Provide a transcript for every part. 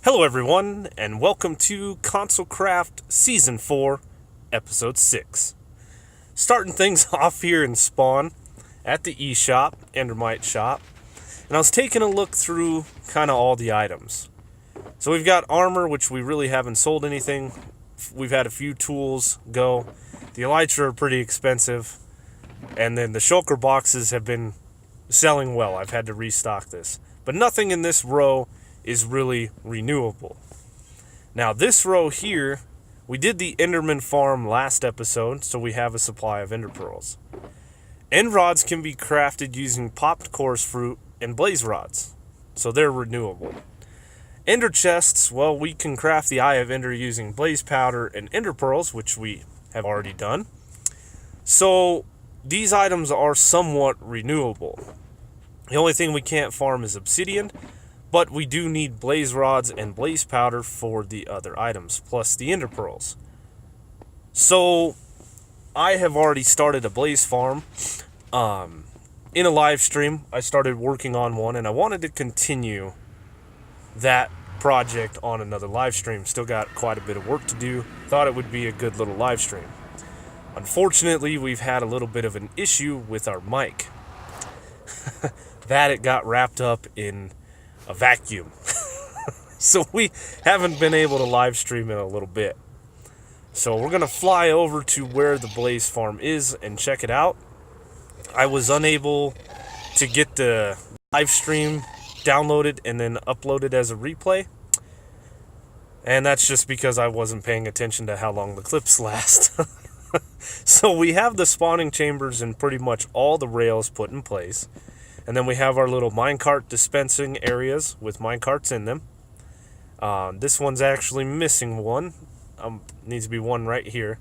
Hello, everyone, and welcome to Console Craft Season 4, Episode 6. Starting things off here in Spawn at the eShop, Endermite Shop, and I was taking a look through kind of all the items. So we've got armor, which we really haven't sold anything. We've had a few tools go. The elytra are pretty expensive, and then the shulker boxes have been selling well. I've had to restock this. But nothing in this row is really renewable. Now this row here, we did the Enderman farm last episode, so we have a supply of Ender Pearls. End rods can be crafted using popped chorus fruit and blaze rods, so they're renewable. Ender chests, well, we can craft the Eye of Ender using blaze powder and Ender Pearls, which we have already done. So these items are somewhat renewable. The only thing we can't farm is obsidian, but we do need blaze rods and blaze powder for the other items, plus the Ender Pearls. So, I have already started a blaze farm. In a live stream, I started working on one, and I wanted to continue that project on another live stream. Still got quite a bit of work to do. Thought it would be a good little live stream. Unfortunately, we've had a little bit of an issue with our mic. It got wrapped up in a vacuum. So we haven't been able to live stream in a little bit. So we're going to fly over to where the Blaze Farm is and check it out. I was unable to get the live stream downloaded and then uploaded as a replay. And that's just because I wasn't paying attention to how long the clips last. So we have the spawning chambers and pretty much all the rails put in place. And then we have our little minecart dispensing areas with minecarts in them. This one's actually missing one. Needs to be one right here.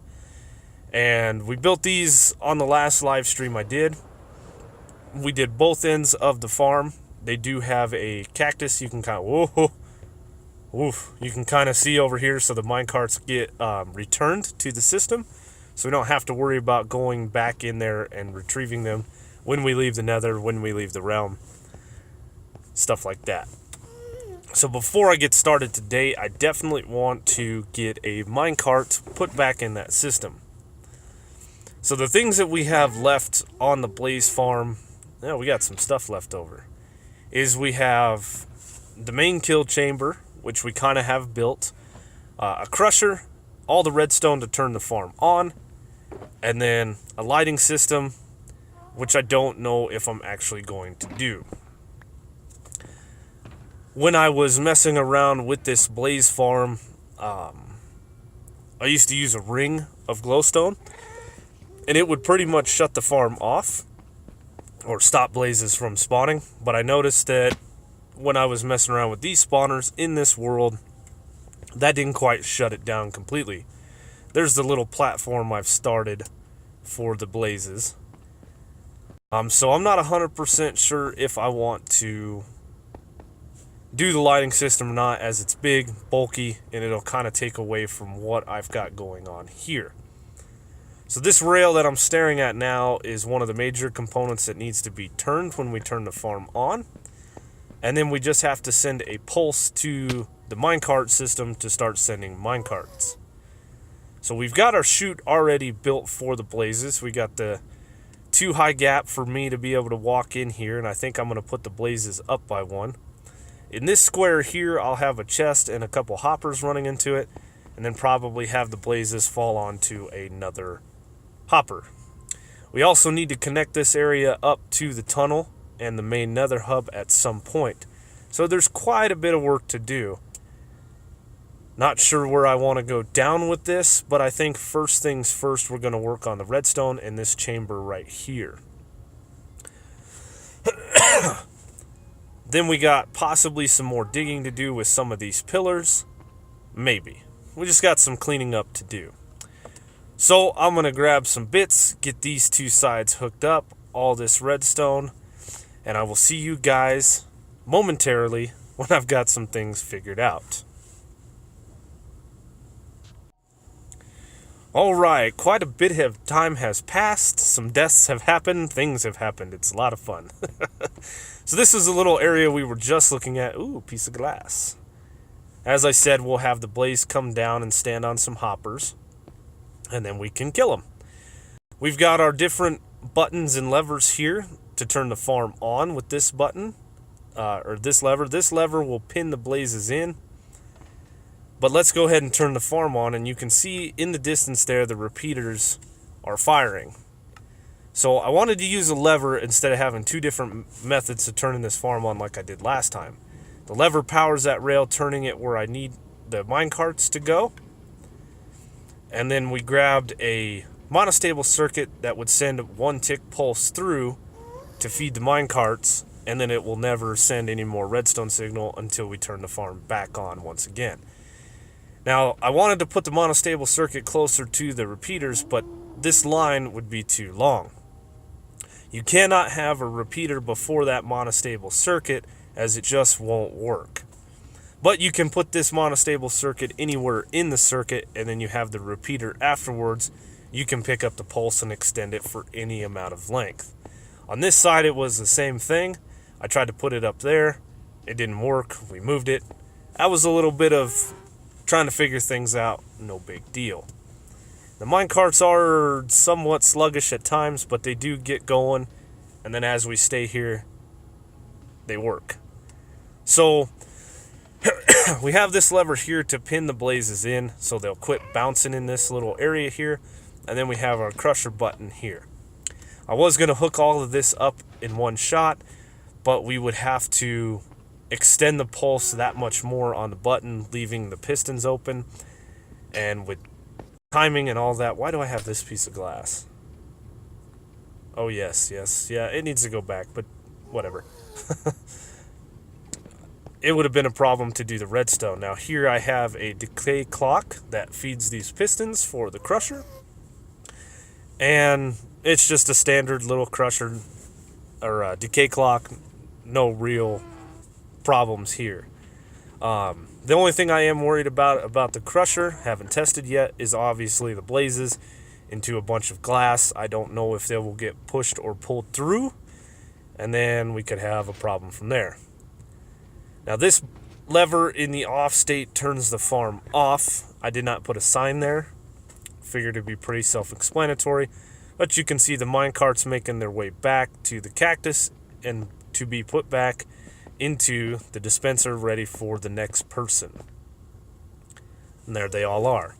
And we built these on the last live stream I did. We did both ends of the farm. They do have a cactus you can kind of you can kind of see over here, so the minecarts get returned to the system. So we don't have to worry about going back in there and retrieving them when we leave the nether, when we leave the realm, stuff like that. So before I get started today, I definitely want to get a minecart put back in that system. So the things that we have left on the Blaze Farm, we got some stuff left over, is we have the main kill chamber, which we kind of have built, a crusher, all the redstone to turn the farm on, and then a lighting system, which I don't know if I'm actually going to do. When I was messing around with this Blaze Farm, I used to use a ring of glowstone, and it would pretty much shut the farm off, or stop blazes from spawning. But I noticed that when I was messing around with these spawners in this world, that didn't quite shut it down completely. There's the little platform I've started for the blazes. So I'm not 100% sure if I want to do the lighting system or not, as it's big, bulky, and it'll kind of take away from what I've got going on here. So this rail that I'm staring at now is one of the major components that needs to be turned when we turn the farm on. And then we just have to send a pulse to the minecart system to start sending minecarts. So we've got our chute already built for the blazes. We got the too high gap for me to be able to walk in here, and I think I'm going to put the blazes up by one. In this square here, I'll have a chest and a couple hoppers running into it, and then probably have the blazes fall onto another hopper. We also need to connect this area up to the tunnel and the main nether hub at some point. So there's quite a bit of work to do. Not sure where I want to go down with this, but I think first things first, we're going to work on the redstone in this chamber right here. Then we got possibly some more digging to do with some of these pillars. Maybe. We just got some cleaning up to do. So I'm going to grab some bits, get these two sides hooked up, all this redstone, and I will see you guys momentarily when I've got some things figured out. Alright, quite a bit of time has passed, some deaths have happened, things have happened, it's a lot of fun. So this is a little area we were just looking at. Ooh, piece of glass. As I said, we'll have the blaze come down and stand on some hoppers, and then we can kill them. We've got our different buttons and levers here to turn the farm on with this button, or this lever. This lever will pin the blazes in. But let's go ahead and turn the farm on, and you can see in the distance there the repeaters are firing. So I wanted to use a lever instead of having two different methods of turning this farm on like I did last time. The lever powers that rail, turning it where I need the minecarts to go. And then we grabbed a monostable circuit that would send one tick pulse through to feed the minecarts, and then it will never send any more redstone signal until we turn the farm back on once again. Now, I wanted to put the monostable circuit closer to the repeaters, but this line would be too long. You cannot have a repeater before that monostable circuit, as it just won't work. But you can put this monostable circuit anywhere in the circuit, and then you have the repeater afterwards. You can pick up the pulse and extend it for any amount of length. On this side, it was the same thing. I tried to put it up there. It didn't work. We moved it. That was a little bit of trying to figure things out. No big deal. The minecarts are somewhat sluggish at times, but they do get going. And then as we stay here, they work. So we have this lever here to pin the blazes in so they'll quit bouncing in this little area here. And then we have our crusher button here. I was going to hook all of this up in one shot, but we would have to extend the pulse that much more on the button, leaving the pistons open. And with timing and all that, why do I have this piece of glass? Oh, yes. Yeah, it needs to go back, but whatever. It would have been a problem to do the redstone. Now here I have a decay clock that feeds these pistons for the crusher. And it's just a standard little crusher or decay clock. No real problems here. The only thing I am worried about the crusher, haven't tested yet, is obviously the blazes into a bunch of glass. I don't know if they will get pushed or pulled through, and then we could have a problem from there. Now this lever in the off state turns the farm off. I did not put a sign there. Figured it'd be pretty self-explanatory, but you can see the minecarts making their way back to the cactus and to be put back into the dispenser ready for the next person. And there they all are.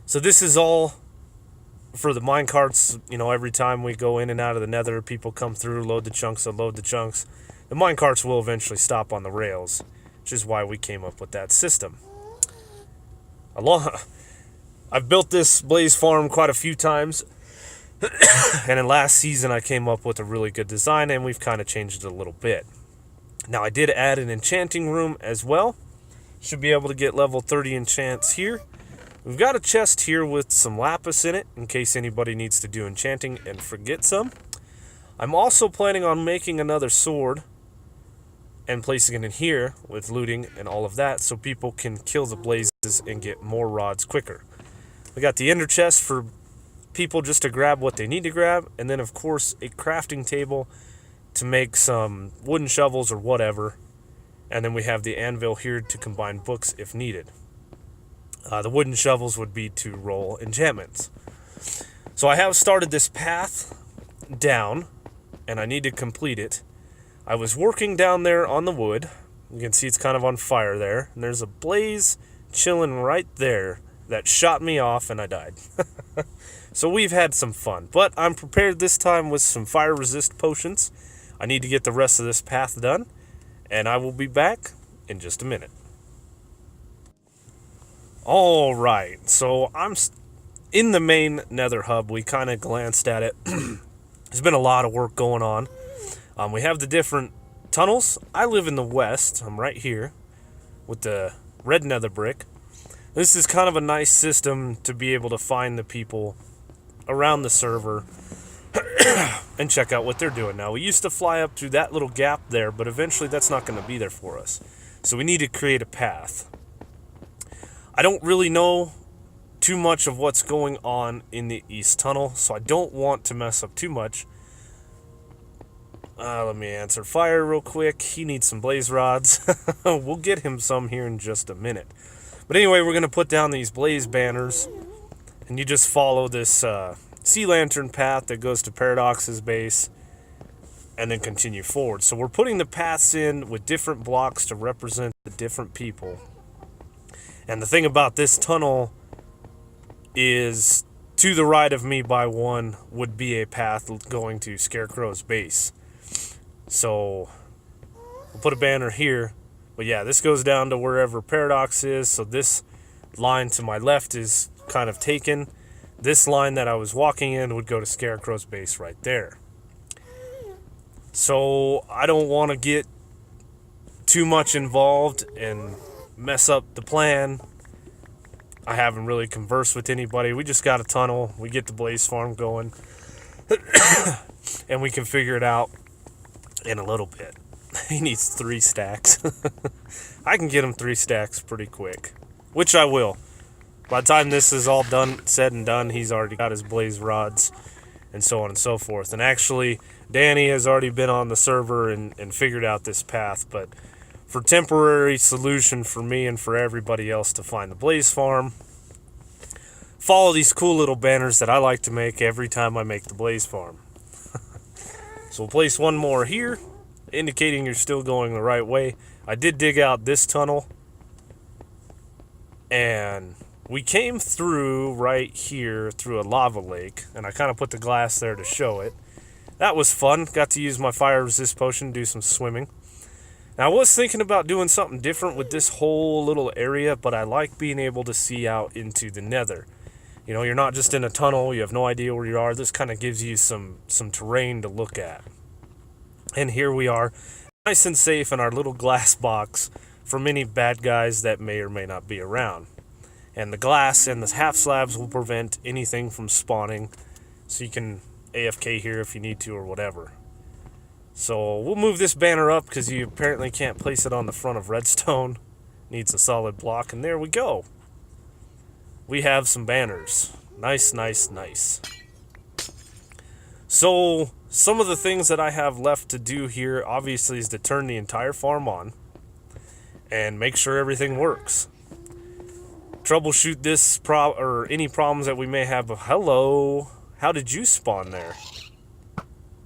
So this is all for the minecarts. You know, every time we go in and out of the nether, people come through, load the chunks, unload the chunks. The minecarts will eventually stop on the rails, which is why we came up with that system. I've built this blaze farm quite a few times, and in last season I came up with a really good design, and we've kind of changed it a little bit. Now I did add an enchanting room as well. Should be able to get level 30 enchants here. We've got a chest here with some lapis in it, in case anybody needs to do enchanting and forget some. I'm also planning on making another sword and placing it in here with looting and all of that, so people can kill the blazes and get more rods quicker. We got the ender chest for people just to grab what they need to grab, and then of course a crafting table to make some wooden shovels or whatever, and then we have the anvil here to combine books if needed. The wooden shovels would be to roll enchantments. So I have started this path down, and I need to complete it. I was working down there on the wood. You can see it's kind of on fire there, and there's a blaze chilling right there that shot me off and I died. So we've had some fun, but I'm prepared this time with some fire resist potions. I need to get the rest of this path done, and I will be back in just a minute. Alright, so I'm in the main nether hub. We kind of glanced at it. There's been a lot of work going on. We have the different tunnels. I live in the west. I'm right here with the red nether brick. This is kind of a nice system to be able to find the people around the server and check out what they're doing. Now, we used to fly up through that little gap there, but eventually that's not going to be there for us. So we need to create a path. I don't really know too much of what's going on in the east tunnel, so I don't want to mess up too much. Let me answer fire real quick. He needs some blaze rods. We'll get him some here in just a minute. But anyway, we're going to put down these blaze banners. And you just follow this sea lantern path that goes to Paradox's base. And then continue forward. So we're putting the paths in with different blocks to represent the different people. And the thing about this tunnel is to the right of me by one would be a path going to Scarecrow's base. So we'll put a banner here. But yeah, this goes down to wherever Paradox is. So this line to my left is kind of taken. This line that I was walking in would go to Scarecrow's base right there. So I don't want to get too much involved and mess up the plan. I haven't really conversed with anybody. We just got a tunnel. We get the blaze farm going. And we can figure it out in a little bit. He needs 3 stacks. I can get him 3 stacks pretty quick. Which I will. By the time this is all done, said and done, he's already got his blaze rods. And so on and so forth. And actually, Danny has already been on the server and figured out this path. But for temporary solution for me and for everybody else to find the blaze farm, follow these cool little banners that I like to make every time I make the blaze farm. So we'll place one more here, indicating you're still going the right way. I did dig out this tunnel, and we came through right here through a lava lake, and I kind of put the glass there to show it. That was fun. Got to use my fire resist potion to do some swimming. Now, I was thinking about doing something different with this whole little area, but I like being able to see out into the nether. You know, you're not just in a tunnel, you have no idea where you are. This kind of gives you some terrain to look at. And here we are, nice and safe in our little glass box from any bad guys that may or may not be around. And the glass and the half slabs will prevent anything from spawning, so you can AFK here if you need to or whatever. So we'll move this banner up because you apparently can't place it on the front of redstone. Needs a solid block, and there we go. We have some banners. Nice, nice, nice. So some of the things that I have left to do here obviously is to turn the entire farm on and make sure everything works. Troubleshoot this or any problems that we may have. Hello, how did you spawn there?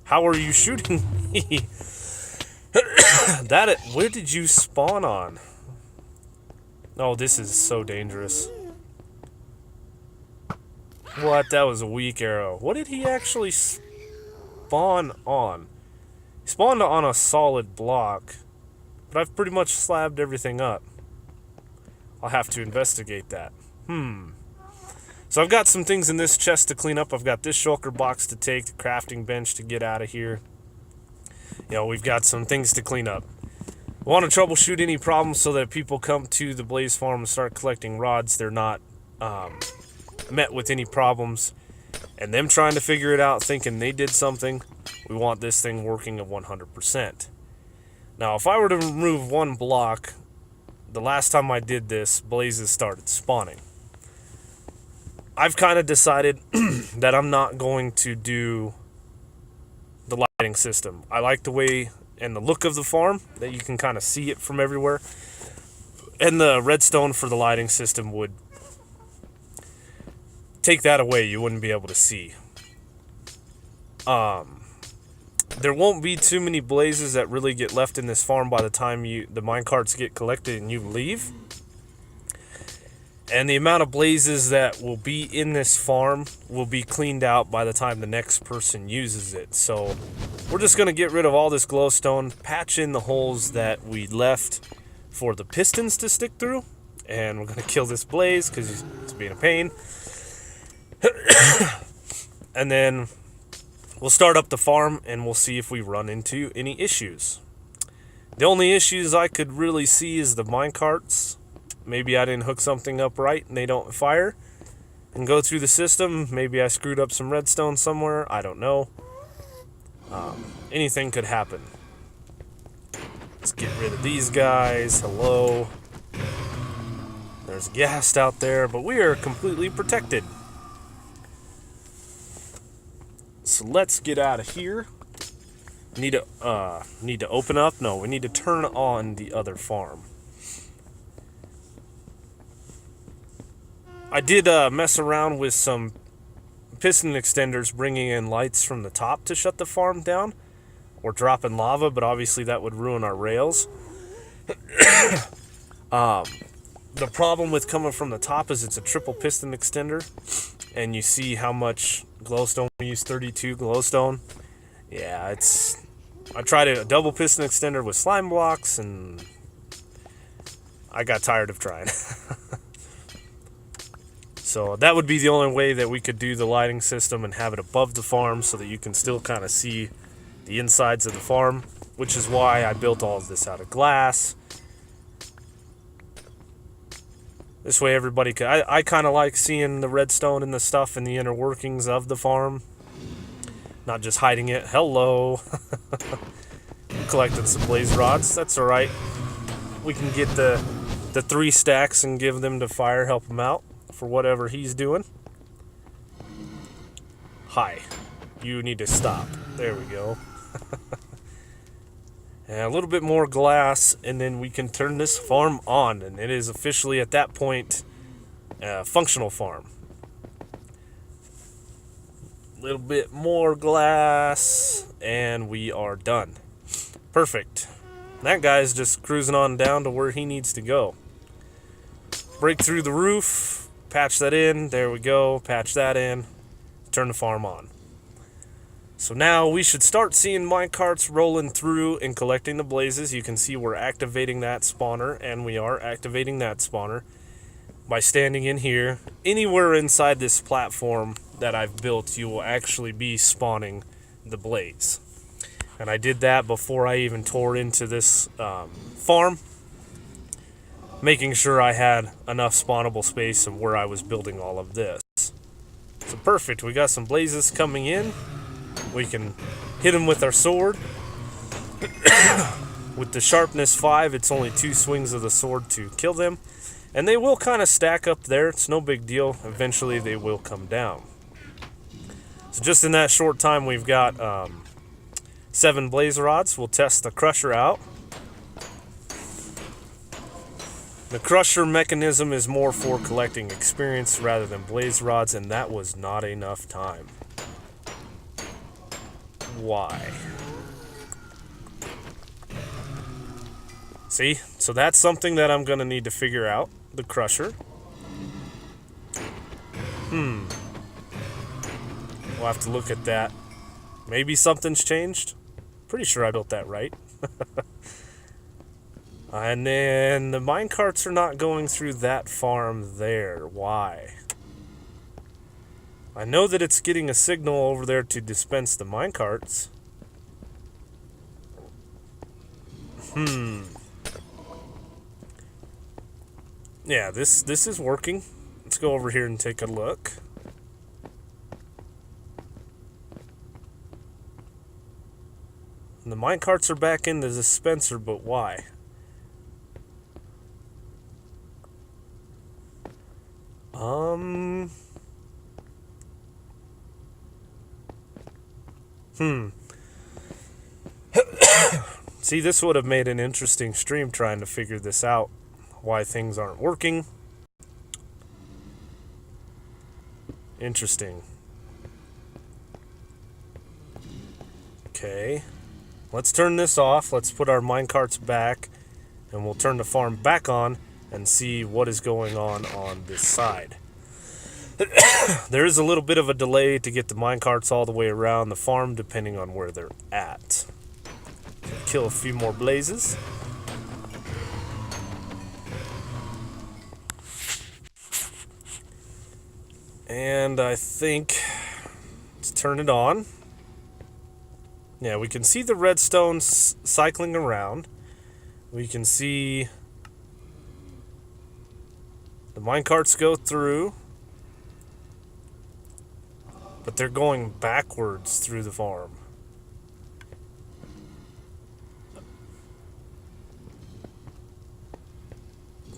How are you shooting me? Where did you spawn on? Oh, this is so dangerous. What? That was a weak arrow. What did he actually spawn on? He spawned on a solid block, but I've pretty much slabbed everything up. I'll have to investigate that. So I've got some things in this chest to clean up. I've got this shulker box to take, the crafting bench to get out of here. You know, we've got some things to clean up. I want to troubleshoot any problems so that if people come to the blaze farm and start collecting rods, they're not met with any problems. And them trying to figure it out, thinking they did something, we want this thing working at 100%. Now, if I were to remove one block, the last time I did this, blazes started spawning. I've kind of decided that I'm not going to do the lighting system. I like the way and the look of the farm, that you can kind of see it from everywhere. And the redstone for the lighting system would take that away. You wouldn't be able to see. There won't be too many blazes that really get left in this farm by the time the minecarts get collected and you leave. And the amount of blazes that will be in this farm will be cleaned out by the time the next person uses it. So we're just going to get rid of all this glowstone, patch in the holes that we left for the pistons to stick through, and we're going to kill this blaze because it's being a pain. And then we'll start up the farm and we'll see if we run into any issues. The only issues I could really see is the minecarts. Maybe I didn't hook something up right and they don't fire and go through the system. Maybe I screwed up some redstone somewhere. I don't know. Anything could happen. Let's get rid of these guys. Hello. There's a ghast out there, but we are completely protected. So let's get out of here. Need to open up? No, we need to turn on the other farm. I did mess around with some piston extenders, bringing in lights from the top to shut the farm down, or dropping lava, but obviously that would ruin our rails. The problem with coming from the top is it's a triple piston extender, and you see how much glowstone we use, 32 glowstone. Yeah, I tried a double piston extender with slime blocks, and I got tired of trying. So that would be the only way that we could do the lighting system and have it above the farm so that you can still kind of see the insides of the farm, which is why I built all of this out of glass. This way everybody could... I kind of like seeing the redstone and the stuff and the inner workings of the farm. Not just hiding it. Hello. Collected some blaze rods. That's alright. We can get the 3 stacks and give them to Fire, help him out for whatever he's doing. Hi. You need to stop. There we go. And a little bit more glass, and then we can turn this farm on, and it is officially at that point a functional farm. A little bit more glass, and we are done. Perfect. That guy's just cruising on down to where he needs to go. Break through the roof, patch that in, there we go, patch that in, turn the farm on. So now we should start seeing minecarts rolling through and collecting the blazes. You can see we're activating that spawner, and we are activating that spawner by standing in here. Anywhere inside this platform that I've built, you will actually be spawning the blaze. And I did that before I even tore into this farm, making sure I had enough spawnable space of where I was building all of this. So perfect, we got some blazes coming in. We can hit them with our sword. With the sharpness 5, it's only 2 swings of the sword to kill them. And they will kind of stack up there. It's no big deal. Eventually they will come down. So just in that short time, we've got 7 blaze rods. We'll test the crusher out. The crusher mechanism is more for collecting experience rather than blaze rods, and that was not enough time. Why? See? So that's something that I'm going to need to figure out. The crusher. We'll have to look at that. Maybe something's changed. Pretty sure I built that right. And then the minecarts are not going through that farm there. Why? I know that it's getting a signal over there to dispense the minecarts. Yeah, this is working. Let's go over here and take a look. And the minecarts are back in the dispenser, but why? See, this would have made an interesting stream trying to figure this out. Why things aren't working. Interesting. Okay. Let's turn this off. Let's put our minecarts back. And we'll turn the farm back on and see what is going on this side. There is a little bit of a delay to get the minecarts all the way around the farm depending on where they're at. Kill a few more blazes. And I think let's turn it on. Yeah, we can see the redstone cycling around. We can see the minecarts go through, but they're going backwards through the farm.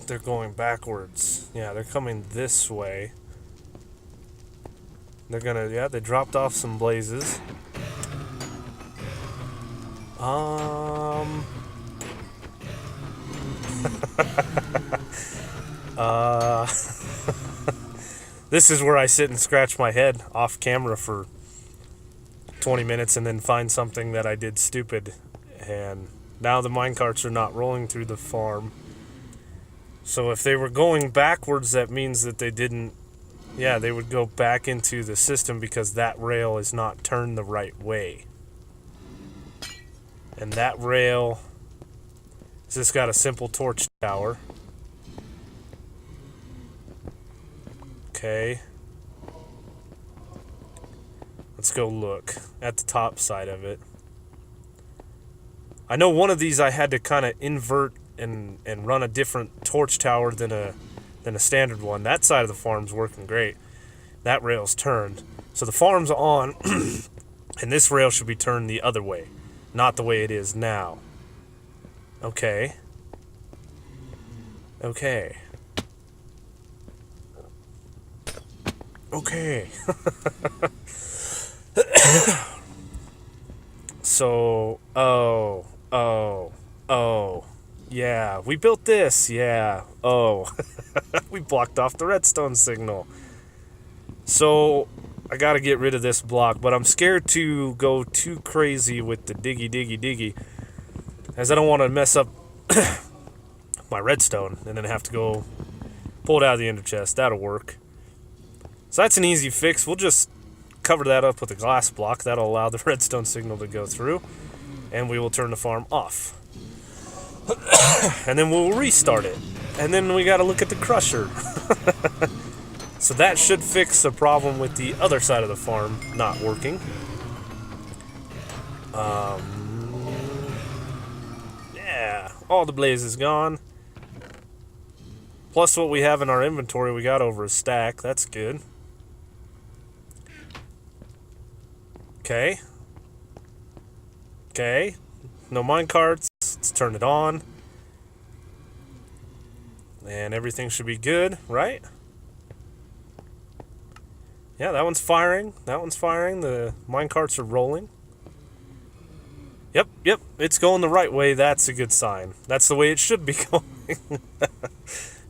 They're going backwards. Yeah, they're coming this way. They're gonna, yeah, they dropped off some blazes. Um... uh... This is where I sit and scratch my head off camera for 20 minutes and then find something that I did stupid. And now the minecarts are not rolling through the farm. So if they were going backwards, that means that they didn't... Yeah, they would go back into the system because that rail is not turned the right way. And that rail... has just got a simple torch tower. Okay. Let's go look at the top side of it. I know one of these I had to kind of invert and run a different torch tower than a standard one. That side of the farm's working great. That rail's turned. So the farm's on, and this rail should be turned the other way, not the way it is now. Okay. Okay. Okay. So, oh, yeah, we built this, yeah, oh, we blocked off the redstone signal. So, I gotta get rid of this block, but I'm scared to go too crazy with the diggy, as I don't want to mess up my redstone, and then have to go pull it out of the ender chest. That'll work. So that's an easy fix. We'll just cover that up with a glass block. That'll allow the redstone signal to go through, and we will turn the farm off. And then we'll restart it. And then we gotta look at the crusher. So that should fix the problem with the other side of the farm not working. Yeah, all the blaze is gone. Plus what we have in our inventory, we got over a stack. That's good. Okay. Okay. No minecarts. Let's turn it on. And everything should be good, right? Yeah, that one's firing. That one's firing. The minecarts are rolling. Yep. It's going the right way. That's a good sign. That's the way it should be going.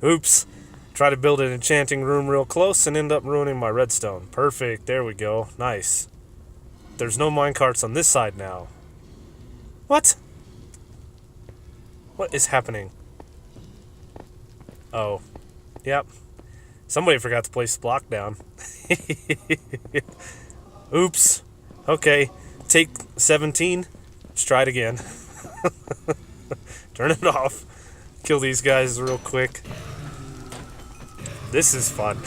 Oops. Try to build an enchanting room real close and end up ruining my redstone. Perfect. There we go. Nice. There's no minecarts on this side now. What? What is happening? Oh. Yep. Somebody forgot to place the block down. Oops. Okay. Take 17. Let's try it again. Turn it off. Kill these guys real quick. This is fun.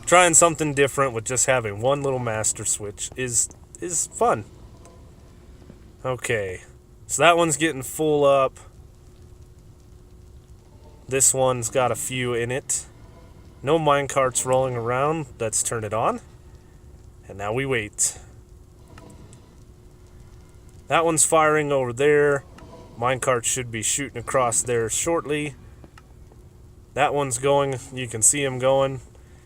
Trying something different with just having one little master switch is fun. Okay. So that one's getting full up. This one's got a few in it. No minecarts rolling around. Let's turn it on. And now we wait. That one's firing over there. Minecarts should be shooting across there shortly. That one's going. You can see him going.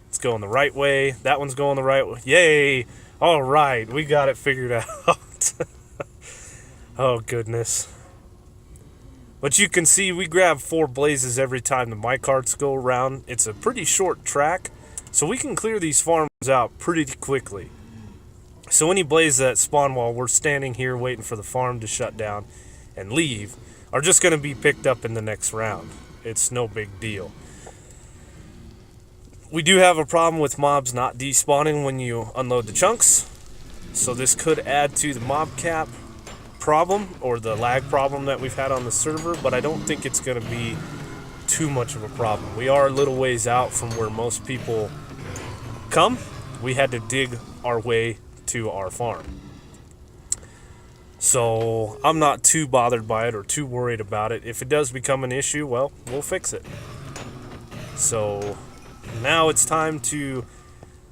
It's going the right way. That one's going the right way. Yay! All right, we got it figured out. Oh, goodness. But you can see we grab 4 blazes every time the minecarts go around. It's a pretty short track, so we can clear these farms out pretty quickly. So any blazes that spawn while we're standing here waiting for the farm to shut down and leave are just going to be picked up in the next round. It's no big deal. We do have a problem with mobs not despawning when you unload the chunks, so this could add to the mob cap problem or the lag problem that we've had on the server, but I don't think it's going to be too much of a problem. We are a little ways out from where most people come. We had to dig our way to our farm. So I'm not too bothered by it or too worried about it. If it does become an issue, well, we'll fix it. So now it's time to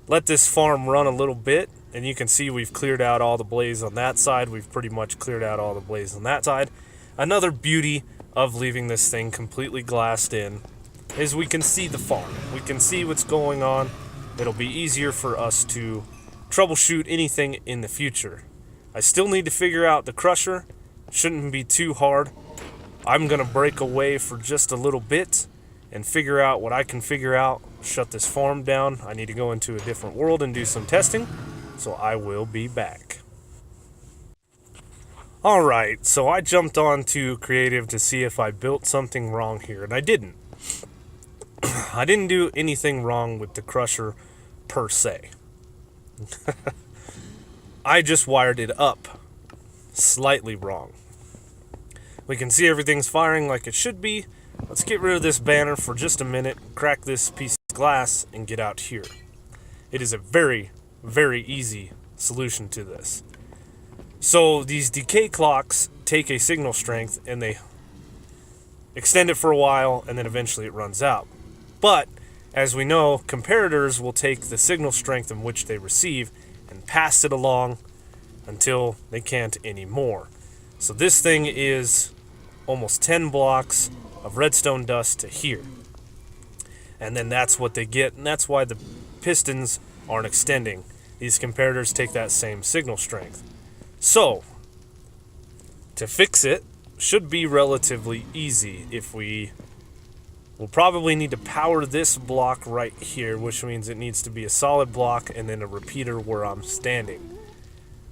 let this farm run a little bit, and you can see we've cleared out all the blaze on that side. We've pretty much cleared out all the blaze on that side. Another beauty of leaving this thing completely glassed in is we can see the farm. We can see what's going on. It'll be easier for us to troubleshoot anything in the future. I still need to figure out the crusher. Shouldn't be too hard. I'm going to break away for just a little bit and figure out what I can figure out. Shut this farm down. I need to go into a different world and do some testing. So I will be back. Alright, so I jumped on to creative to see if I built something wrong here, and I didn't. I didn't do anything wrong with the crusher per se. I just wired it up slightly wrong. We can see everything's firing like it should be. Let's get rid of this banner for just a minute, crack this piece of glass, and get out here. It is a very, very easy solution to this. So these decay clocks take a signal strength and they extend it for a while and then eventually it runs out. But as we know, comparators will take the signal strength in which they receive and pass it along until they can't anymore. So this thing is almost 10 blocks of redstone dust to here. And then that's what they get, and that's why the pistons aren't extending. These comparators take that same signal strength. So, to fix it should be relatively easy. If we'll probably need to power this block right here, which means it needs to be a solid block and then a repeater where I'm standing.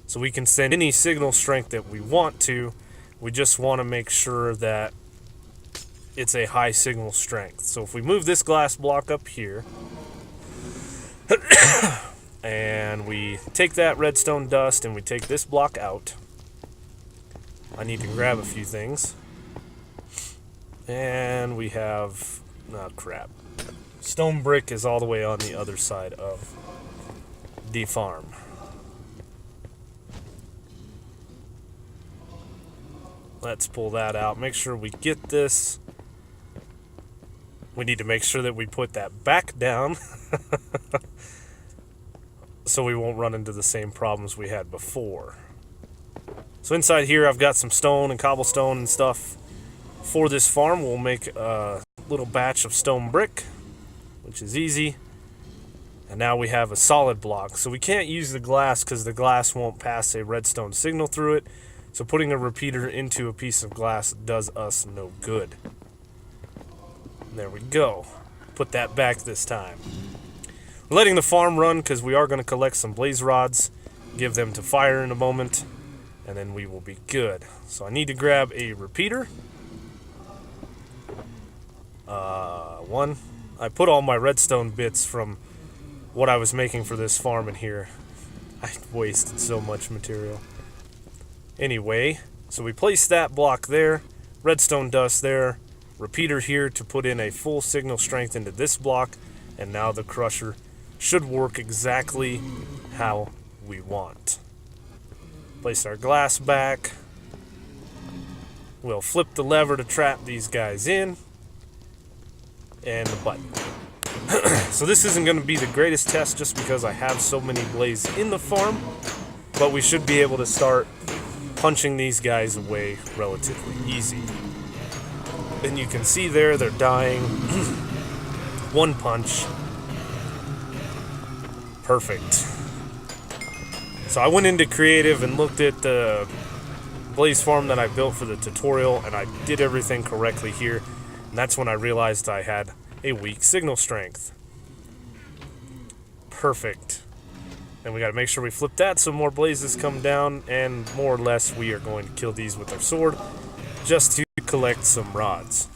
So we can send any signal strength that we want to. We just want to make sure that it's a high signal strength. So if we move this glass block up here, and we take that redstone dust and we take this block out. I need to grab a few things. And we have... oh, crap. Stone brick is all the way on the other side of the farm. Let's pull that out. Make sure we get this. We need to make sure that we put that back down. So we won't run into the same problems we had before. So inside here I've got some stone and cobblestone and stuff. For this farm we'll make a little batch of stone brick, which is easy. And now we have a solid block. So we can't use the glass because the glass won't pass a redstone signal through it. So putting a repeater into a piece of glass does us no good. There we go. Put that back this time. We're letting the farm run because we are going to collect some blaze rods, give them to fire in a moment, and then we will be good. So I need to grab a repeater. One. I put all my redstone bits from what I was making for this farm in here. I wasted so much material. Anyway, so we place that block there, redstone dust there, repeater here to put in a full signal strength into this block, and now the crusher should work exactly how we want. Place our glass back. We'll flip the lever to trap these guys in. And the button. So this isn't going to be the greatest test just because I have so many blaze in the farm. But we should be able to start punching these guys away relatively easy. And you can see there they're dying. One punch. Perfect. So I went into creative and looked at the blaze farm that I built for the tutorial, and I did everything correctly here. And that's when I realized I had a weak signal strength. Perfect. And we got to make sure we flip that so more blazes come down, and more or less we are going to kill these with our sword just to collect some rods.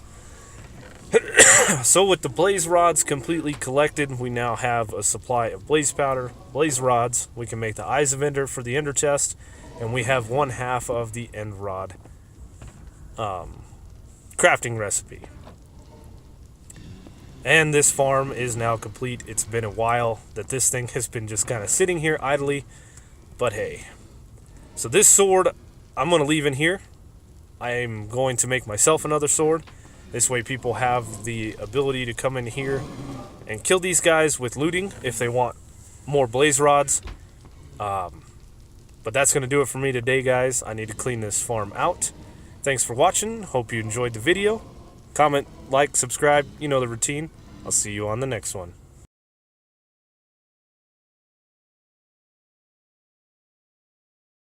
So with the blaze rods completely collected, we now have a supply of blaze powder, blaze rods. We can make the eyes of ender for the ender chest, and we have 1/2 of the end rod crafting recipe. And this farm is now complete. It's been a while that this thing has been just kind of sitting here idly, but hey. So this sword I'm going to leave in here. I'm going to make myself another sword. This way people have the ability to come in here and kill these guys with looting if they want more blaze rods. But that's going to do it for me today, guys. I need to clean this farm out. Thanks for watching. Hope you enjoyed the video. Comment, like, subscribe. You know the routine. I'll see you on the next one.